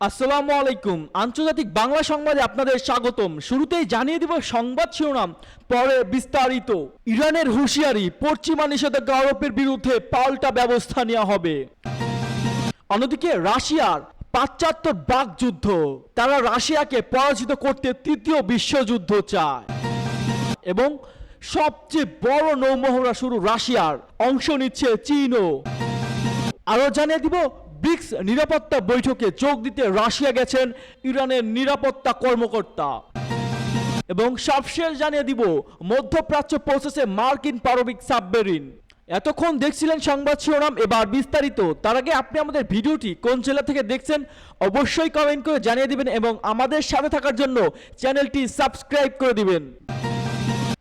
আসসালামু আলাইকুম। আন্তর্জাতিক বাংলা সংবাদে আপনাদের স্বাগতম। শুরুতেই জানিয়ে দিব সংবাদ শিরোনাম, পরে বিস্তারিত। ইরানের হুঁশিয়ারি, পশ্চিমা নিষেধাজ্ঞা আরোপের বিরুদ্ধে পাল্টা ব্যবস্থা নেওয়া হবে। অন্যদিকে রাশিয়ার পাশ্চাত্যের বাকযুদ্ধ, তারা রাশিয়াকে পরাজিত করতে তৃতীয় বিশ্বযুদ্ধ চায়। এবং সবচেয়ে বড় নৌমহড়া শুরু রাশিয়ার, অংশ নিচ্ছে চীনও। আরও জানিয়ে দিব ব্রিক্স নিরাপত্তা বৈঠকে যোগ দিতে রাশিয়া গেছেন ইরানের নিরাপত্তা কর্মকর্তা। এবং সবশেষ জানিয়ে দিব মধ্যপ্রাচ্য পৌঁছেছে মার্কিন পারমাণবিক সাবমেরিন। এতক্ষণ দেখছিলেন সংবাদ শিরোনাম, এবার বিস্তারিত। তার আগে আপনি আমাদের ভিডিওটি কোন জেলা থেকে দেখছেন অবশ্যই কমেন্ট করে জানিয়ে দিবেন এবং আমাদের সাথে থাকার জন্য চ্যানেলটি সাবস্ক্রাইব করে দিবেন।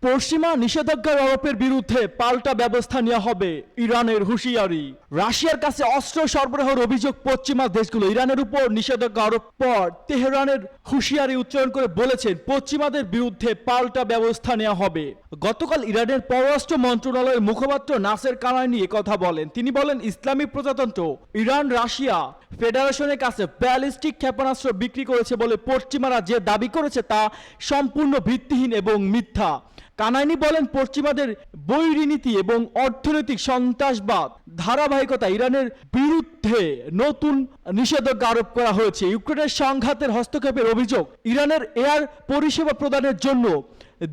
পশ্চিমা নিষেধাজ্ঞা আরোপের বিরুদ্ধে পাল্টা ব্যবস্থা নেওয়া হবে, ইরানের হুঁশিয়ারি। রাশিয়ার কাছে অস্ত্র সরবরাহের অভিযোগ পশ্চিমা দেশগুলো ইরানের উপর নিষেধাজ্ঞা আরোপ পর তেহরানের হুঁশিয়ারি উচ্চারণ করে বলেছেন পশ্চিমাদের বিরুদ্ধে পাল্টা ব্যবস্থা নেওয়া হবে। গতকাল ইরানের পররাষ্ট্র মন্ত্রণালয়ের মুখপাত্র নাসের কানাইনি কথা বলেন। তিনি বলেন, ইসলামী প্রজাতন্ত্র ইরান রাশিয়া ফেডারেশনের কাছে ব্যালিস্টিক ক্ষেপণাস্ত্র বিক্রি করেছে বলে পশ্চিমারা যে দাবি করেছে তা সম্পূর্ণ ভিত্তিহীন এবং মিথ্যা। কানাইনি বলেন, পশ্চিমাদের বৈরীনীতি এবং অর্থনৈতিক সন্ত্রাসবাদ ধারাবাহিকতা ইরানের বিরুদ্ধে নতুন নিষেধাজ্ঞা আরোপ করা হয়েছে। ইউক্রেনের সংঘাতের হস্তক্ষেপের অভিযোগ, ইরানের এয়ার পরিষেবা প্রদানের জন্য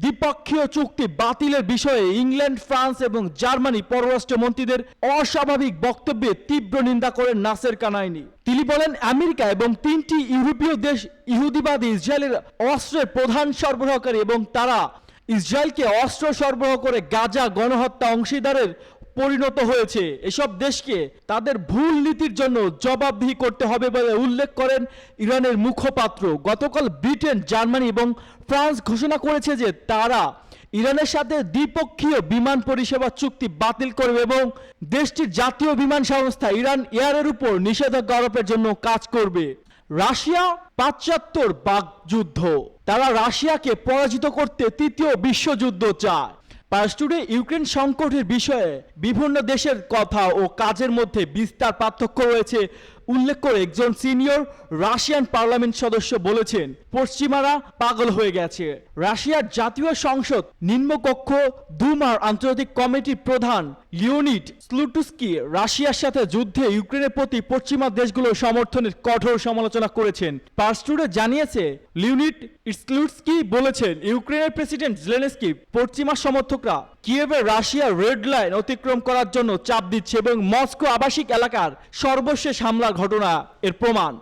দ্বিপক্ষীয় চুক্তি বাতিলের বিষয়ে ইংল্যান্ড, ফ্রান্স এবং জার্মানি পররাষ্ট্রমন্ত্রীদের অস্বাভাবিক বক্তব্যে তীব্র নিন্দা করেন নাসের কানাইনি। তিনি বলেন, আমেরিকা এবং 3টি ইউরোপীয় দেশ ইহুদিবাদী ইসরায়েলের অস্ত্রের প্রধান সরবরাহকারী এবং তারা ইসরায়েলকে অস্ত্র সরবরাহ করে গাজা গণহত্যা অংশীদারের পরিণত হয়েছে। এসব দেশকে তাদের ভুল নীতির জন্য জবাবদিহি করতে হবে বলে উল্লেখ করেন ইরানের মুখপাত্র। গতকাল ব্রিটেন, জার্মানি এবং ফ্রান্স ঘোষণা করেছে যে তারা ইরানের সাথে দ্বিপক্ষীয় বিমান পরিষেবা চুক্তি বাতিল করবে এবং দেশটির জাতীয় বিমান সংস্থা ইরান এয়ারের উপর নিষেধাজ্ঞা আরোপের জন্য কাজ করবে। রাশিয়া পাশ্চাত্যের বাকযুদ্ধ, তারা রাশিয়াকে পরাজিত করতে তৃতীয় বিশ্বযুদ্ধ চায়। পারস্টুডে ইউক্রেন সংকটের বিষয়ে বিভিন্ন দেশের কথা ও কাজের মধ্যে বিস্তার পার্থক্য রয়েছে উল্লেখ করে একজন সিনিয়র রাশিয়ান পার্লামেন্ট সদস্য বলেছেন, পশ্চিমারা পাগল হয়ে গেছে। রাশিয়ার জাতীয় সংসদ নিম্নকক্ষ দুমার আন্তর্জাতিক কমিটির প্রধান লিওনিড স্লুটস্কি রাশিয়ার সাথে যুদ্ধে ইউক্রেনের প্রতি পশ্চিমা দেশগুলোর সমর্থনের কঠোর সমালোচনা করেছেন। পারস্টুডে জানিয়েছে, লিওনিড স্লুটস্কি বলেছেন, ইউক্রেনের প্রেসিডেন্ট জেলেনস্কি পশ্চিমা সমর্থকরা কিয়েভের রাশিয়ার রেড লাইন অতিক্রম করার জন্য চাপ দিচ্ছে এবং মস্কো আবাসিক এলাকার সর্বশেষ হামলার ঘটনা এর প্রমাণ।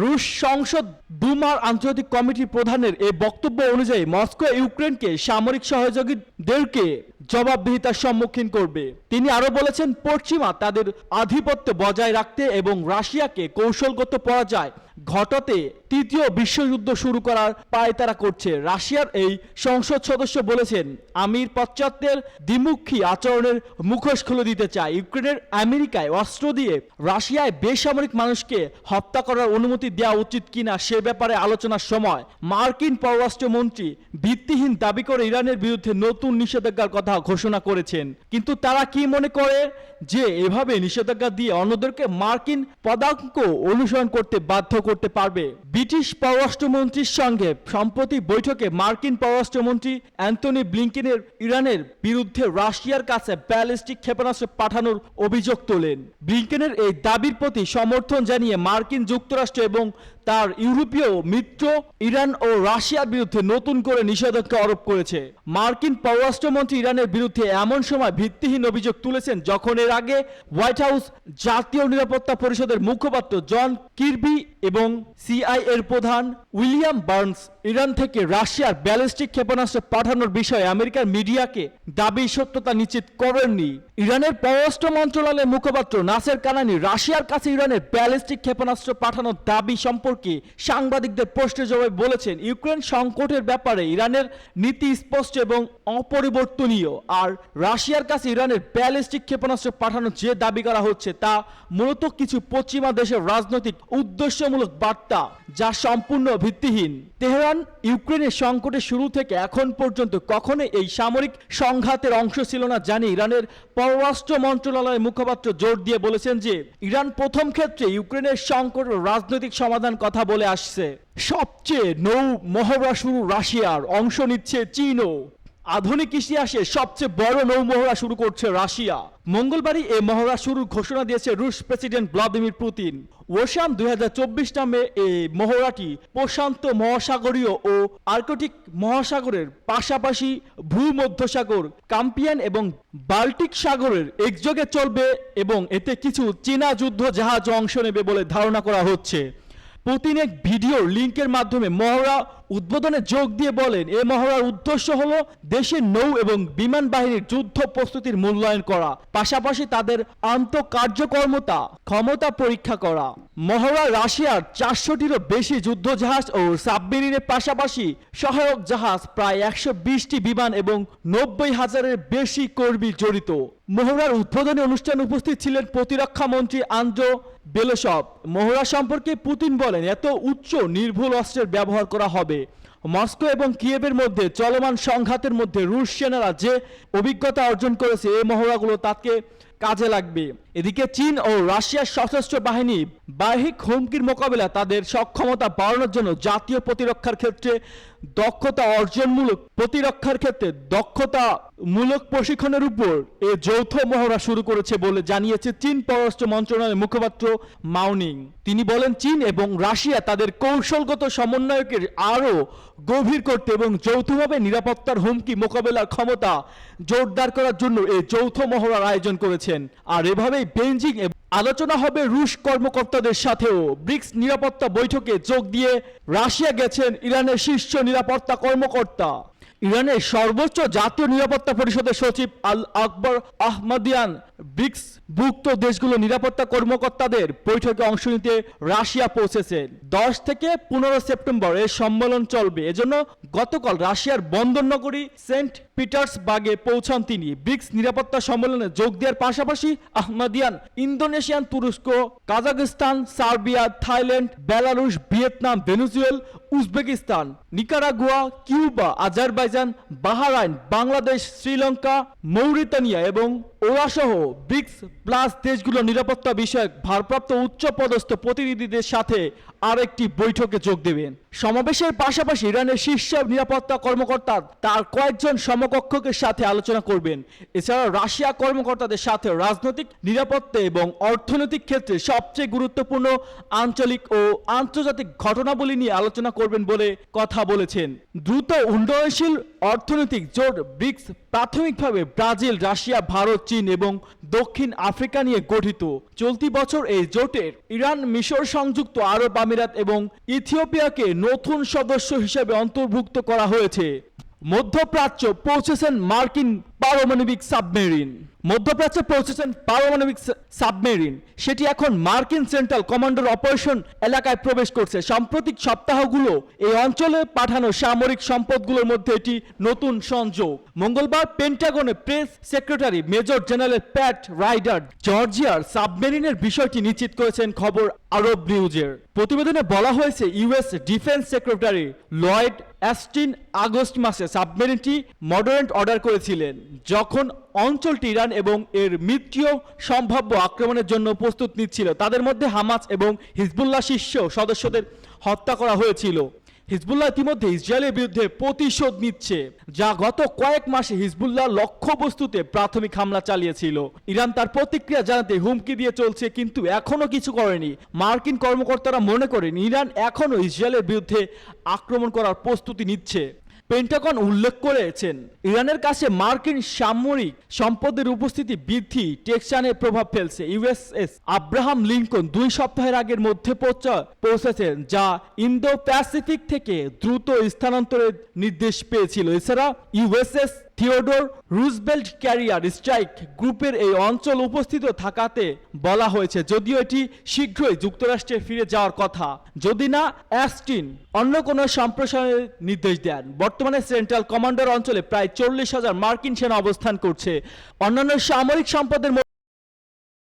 রুশ সংসদ দুমার আন্তর্জাতিক কমিটির প্রধানের এই বক্তব্য অনুযায়ী মস্কো ইউক্রেনকে সামরিক সহযোগীদেরকে জবাবদিহিতার সম্মুখীন করবে। তিনি আরো বলেছেন, পশ্চিমা তাদের আধিপত্য বজায় রাখতে এবং রাশিয়াকে কৌশলগত পরাজয় ঘটাতে তৃতীয় বিশ্বযুদ্ধ শুরু করার পায়তারা করছে। রাশিয়ার এই সংসদ সদস্য বলেছেন, আমির পাশ্চাত্যের দ্বিমুখী আচরণের মুখোশ খুলে দিতে চায়। ইউক্রেনের আমেরিকায় অস্ত্র দিয়ে রাশিয়ায় বেসামরিক মানুষকে হত্যা করার অনুমতি দেওয়া উচিত কিনা সে ব্যাপারে আলোচনার সময় মার্কিন পররাষ্ট্রমন্ত্রী ভিত্তিহীন দাবি করে ইরানের বিরুদ্ধে নতুন নিষেধাজ্ঞার কথা ঘোষণা করেছেন। কিন্তু তারা কি মনে করে যে এভাবে নিষেধাজ্ঞা দিয়ে অন্যদেরকে মার্কিন পদাঙ্ক অনুসরণ করতে বাধ্য করতে পারবে? ব্রিটিশ পররাষ্ট্রমন্ত্রীর সঙ্গে সম্প্রতি বৈঠকে মার্কিন পররাষ্ট্রমন্ত্রী অ্যান্টনি ব্লিংকেনের ইরানের বিরুদ্ধে রাশিয়ার কাছে ব্যালিস্টিক ক্ষেপণাস্ত্র পাঠানোর অভিযোগ তোলেন। ব্লিংকেনের এই দাবির প্রতি সমর্থন জানিয়ে মার্কিন যুক্তরাষ্ট্র এবং তার ইউরোপীয় মিত্র ইরান ও রাশিয়ার বিরুদ্ধে নতুন করে নিষেধাজ্ঞা আরোপ করেছে। মার্কিন পররাষ্ট্রমন্ত্রী ইরানের বিরুদ্ধে এমন সময় ভিত্তিহীন অভিযোগ তুলেছেন যখন এর আগে হোয়াইট হাউস জাতীয় নিরাপত্তা পরিষদের মুখপাত্র জন কিরবি এবং সিআইএর প্রধান উইলিয়াম বার্নস ইরান থেকে রাশিয়ার ব্যালিস্টিক ক্ষেপণাস্ত্র পাঠানোর বিষয়ে আমেরিকার মিডিয়াকে দাবি সত্যতা নিশ্চিত করেননি। ইরানের পররাষ্ট্র মন্ত্রণালয়ের মুখপাত্র নাসের কানানি রাশিয়ার কাছে ইরানের ব্যালিস্টিক ক্ষেপণাস্ত্র পাঠানোর দাবি সম্পর্কে সাংবাদিকদের প্রশ্নের জবাবে বলেছেন, ইউক্রেন সংকটের ব্যাপারে ইরানের নীতি স্পষ্ট এবং অপরিবর্তনীয়, আর রাশিয়ার কাছে ইরানের ব্যালিস্টিক ক্ষেপণাস্ত্র পাঠানোর যে দাবি করা হচ্ছে তা মূলত কিছু পশ্চিমা দেশের রাজনৈতিক উদ্দেশ্যমূলক বার্তা যা সম্পূর্ণ ভিত্তিহীন। তেহরান ইউক্রেনের সংকটের শুরু থেকে এখন পর্যন্ত কখনো এই সামরিক সংঘাতের অংশ ছিল না জানিয়ে ইরানের পররাষ্ট্র মন্ত্রণালয়ের মুখপাত্র জোর দিয়ে বলেছেন যে ইরান প্রথম ক্ষেত্রে ইউক্রেনের সংকট ও রাজনৈতিক সমাধান কথা বলে আসছে। সবচেয়ে নৌ মহড়া শুরু রাশিয়ার, অংশ নিচ্ছে চীনও। আধুনিক ইতিহাসে সবচেয়ে বড় নৌ মহড়া শুরু করছে রাশিয়া। মঙ্গলবারই এই মহড়া শুরুর ঘোষণা দিয়েছে রুশ প্রেসিডেন্ট ভ্লাদিমির পুতিন। ওশান 2024 নামে এই মহড়াটি প্রশান্ত মহাসাগরীয় ও আর্কটিক মহাসাগরের পাশাপাশি ভূমধ্যসাগর, কাস্পিয়ান এবং বাল্টিক সাগরের একযোগে চলবে এবং এতে কিছু চীনা যুদ্ধ জাহাজ অংশ নেবে বলে ধারণা করা হচ্ছে। পুতিন এক ভিডিও লিঙ্কের মাধ্যমে মহড়া উদ্বোধনে যোগ দিয়ে বলেন, এই মহড়ার উদ্দেশ্য হলো দেশের নৌ এবং বিমান বাহিনীর যুদ্ধ প্রস্তুতির মূল্যায়ন করা, পাশাপাশি তাদের আন্তঃকার্যকর্মতা ক্ষমতা পরীক্ষা করা। মহড়া রাশিয়ার 400টিরও বেশি যুদ্ধ জাহাজ ও সাবমেরিনের পাশাপাশি সহায়ক জাহাজ, প্রায় 120টি বিমান এবং 90,000-এর বেশি কর্মী জড়িত। মহড়ার উদ্বোধনী অনুষ্ঠানে উপস্থিত ছিলেন প্রতিরক্ষা মন্ত্রী আন্দ্র বেলেসভ। মহড়া সম্পর্কে পুতিন বলেন, এত উচ্চ নির্ভুল অস্ত্রের ব্যবহার করা হবে। মস্কো এবং কিয়েভের মধ্যে চলমান সংঘাতের মধ্যে রুশ সেনারা যে অভিজ্ঞতা অর্জন করেছে, এই মহড়াগুলো তাকে কাজে লাগবে। এদিকে চীন ও রাশিয়ার সশস্ত্র বাহিনী বাহ্যিক হুমকির মোকাবেলা তাদের সক্ষমতা বাড়ানোর জন্য জাতীয় প্রতিরক্ষার ক্ষেত্রে দক্ষতামূলক প্রশিক্ষণের উপর এই যৌথ মহড়া শুরু করেছে বলে জানিয়েছে চীন পররাষ্ট্র মন্ত্রণালয়ের মুখপাত্র মাওনিং। তিনি বলেন, চীন এবং রাশিয়া তাদের কৌশলগত সমন্বয়কে আরও গভীর করতে এবং যৌথভাবে নিরাপত্তার হুমকি মোকাবেলার ক্ষমতা জোরদার করার জন্য এই যৌথ মহড়ার আয়োজন করেছেন। আর এভাবেই বেইজিং আলোচনা হবে রুশ কর্মকর্তাদের সাথেও। ব্রিক্স নিরাপত্তা বৈঠকে যোগ দিয়ে রাশিয়া গেছেন ইরানের শীর্ষ নিরাপত্তা কর্মকর্তা। ইরানের সর্বোচ্চ জাতীয় নিরাপত্তা পরিষদের সচিব আল আকবর আহমদিয়ান ব্রিক্সভুক্ত দেশগুলো নিরাপত্তা কর্মকর্তাদের বৈঠকে অংশ নিতে রাশিয়া পৌঁছেছেন। 10 থেকে 15 সেপ্টেম্বর এই সম্মেলন চলবে। এজন্য গতকাল রাশিয়ার বন্দর নগরী সেন্ট পিটার্সবার্গে পৌঁছান তিনি। ব্রিক্স নিরাপত্তা সম্মেলনে যোগ দেওয়ার পাশাপাশি আহমদিয়ান ইন্দোনেশিয়ান, তুরস্ক, Kazakhstan, Serbia, Thailand, Belarus, Vietnam, Venezuela, Uzbekistan, Nicaragua, Cuba, Azerbaijan, Bahrain, Bangladesh, Sri Lanka, Mauritania এবং ওরাসহ ব্রিক্স প্লাস দেশগুলো নিরাপত্তা বিষয়ক ভারপ্রাপ্ত উচ্চপদস্থ প্রতিনিধিদের সাথে আরেকটি বৈঠকে যোগ দেবেন। সমাবেশের পাশাপাশি ইরানের শীর্ষ নিরাপত্তা কর্মকর্তা তার কয়েকজন সমকক্ষকের সাথে আলোচনা করবেন। এছাড়া রাশিয়া কর্মকর্তাদের সাথে রাজনৈতিক, নিরাপত্তা এবং অর্থনৈতিক ক্ষেত্রে সবচেয়ে গুরুত্বপূর্ণ আঞ্চলিক ও আন্তর্জাতিক ঘটনাবলী নিয়ে আলোচনা করবেন বলে কথা বলেছেন। দ্রুত উন্নয়নশীল অর্থনৈতিক জোট ব্রিক্স প্রাথমিকভাবে ব্রাজিল, রাশিয়া, ভারত, চীন এবং দক্ষিণ আফ্রিকা নিয়ে গঠিত। চলতি বছর এই জোটের ইরান, মিশর, সংযুক্ত আরব আমিরাত এবং ইথিওপিয়াকে নতুন সদস্য হিসেবে অন্তর্ভুক্ত করা হয়েছে। মধ্যপ্রাচ্য পৌঁছেছেন মার্কিন পারমাণবিক সাবমেরিন। সেটি এখন মার্কিন সেন্ট্রাল কমান্ডার অপারেশন এলাকায় প্রবেশ করছে। সাম্প্রতিক সপ্তাহগুলো এই অঞ্চলে পাঠানো সামরিক সম্পদগুলোর মধ্যে এটি নতুন সংযোগ। মঙ্গলবার পেন্টাগনে press secretary major general Pat Rider জর্জিয়ার সাবমেরিনের বিষয়টি নিশ্চিত করেছেন খবর আরব নিউজের। প্রতিবেদনে বলা হয়েছে, US defence secretary Lloyd Austin August মাসে সাবমেরিনটি মডারেট অর্ডার করেছিলেন, যখন অঞ্চলটি ইরান এবং এর মিত্রীয় সম্ভাব্য আক্রমণের জন্য প্রস্তুত নিচ্ছিল। তাদের মধ্যে হামাস এবং হিজবুল্লাহ শীর্ষ সদস্যদের হত্যা করা হয়েছিল। হিজবুল্লাহ ইতিমধ্যে ইসরায়েলের বিরুদ্ধে প্রতিশোধ নিচ্ছে, যা গত কয়েক মাসে হিজবুল্লাহ লক্ষ্যবস্তুতে প্রাথমিক হামলা চালিয়েছিল। ইরান তার প্রতিক্রিয়া জানাতে হুমকি দিয়ে চলছে, কিন্তু এখনো কিছু করেনি। মার্কিন কর্মকর্তারা মনে করেন ইরান এখনো ইসরায়েলের বিরুদ্ধে আক্রমণ করার প্রস্তুতি নিচ্ছে। পেন্টাগন উল্লেখ করেছেন, ইরানের কাছে মার্কিন সামরিক সম্পদের উপস্থিতি বৃদ্ধি টেকসানে প্রভাব ফেলছে। ইউএসএস আব্রাহাম লিঙ্কন 2 সপ্তাহের আগের মধ্যে পৌঁছেছেন, যা ইন্দো প্যাসিফিক থেকে দ্রুত স্থানান্তরের নির্দেশ পেয়েছিল। এছাড়া USS Theodore Roosevelt career strike গ্রুপের এই অঞ্চল উপস্থিত থাকাতে বলা হয়েছে, যদিও এটি শীঘ্রই যুক্তরাষ্ট্রে ফিরে যাওয়ার কথা যদি না অ্যাস্টিন অন্য কোনো সম্প্রসারণের নির্দেশ দেন। বর্তমানে সেন্ট্রাল কমান্ডার অঞ্চলে প্রায় 40,000 মার্কিন সেনা অবস্থান করছে। অন্যান্য সামরিক সম্পদের